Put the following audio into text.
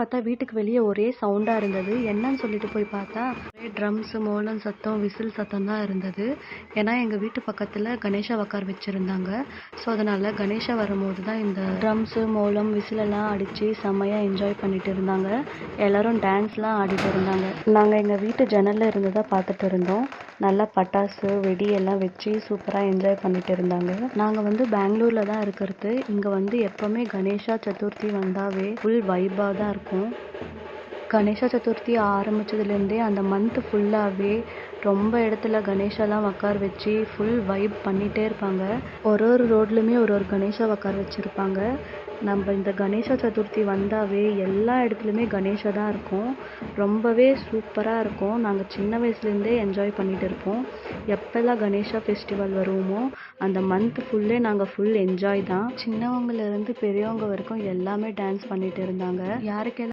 பார்த்தா வீட்டுக்கு வெளியே ஒரே சவுண்டாக இருந்தது. என்னன்னு சொல்லிட்டு போய் பார்த்தா ஒரே ட்ரம்ஸு, மோளம் சத்தம், விசில் சத்தம் தான் இருந்தது. ஏன்னா எங்கள் வீட்டு பக்கத்தில் கணேஷா உட்கார வச்சுருந்தாங்க. ஸோ அதனால் கணேஷா வரும்போது தான் இந்த ட்ரம்ஸு, மோளம், விசிலெல்லாம் அடித்து செம்மையாக என்ஜாய் பண்ணிட்டு இருந்தாங்க. எல்லோரும் டான்ஸ்லாம் ஆடிட்டு இருந்தாங்க. நாங்கள் எங்கள் வீட்டு ஜன்னலில் இருந்து தான் பார்த்துட்டு இருந்தோம். நல்லா பட்டாசு, வெடி எல்லாம் வச்சு சூப்பராக என்ஜாய் பண்ணிட்டு இருந்தாங்க. நாங்கள் வந்து பெங்களூரில் தான் இருக்கிறது. இங்கே வந்து எப்போவுமே கணேஷா சதுர்த்தி வந்தாவே ஃபுல் வைபாக தான் இருக்கும். கணேஷா சதுர்த்தி ஆரம்பித்ததுலேருந்தே அந்த மந்த் ஃபுல்லாகவே ரொம்ப இடத்துல கணேஷாலாம் உட்கார வச்சு ஃபுல் வைப் பண்ணிகிட்டே இருப்பாங்க. ஒரு ரோட்லையுமே ஒரு கணேஷா உட்கார வச்சுருப்பாங்க. நம்ம இந்த கணேஷா சதுர்த்தி வந்தாவே எல்லா இடத்துலையுமே கணேஷா தான் இருக்கும். ரொம்பவே சூப்பராக இருக்கும். நாங்கள் சின்ன வயசுலேருந்தே என்ஜாய் பண்ணிகிட்டு இருப்போம். எப்போல்லாம் கணேஷா ஃபெஸ்டிவல் வருவோமோ அந்த மந்த் ஃபுல்லே நாங்கள் ஃபுல் என்ஜாய் தான். சின்னவங்கலேருந்து பெரியவங்க வரைக்கும் எல்லாமே டான்ஸ் பண்ணிகிட்டு இருந்தாங்க. யாருக்கெல்லாம்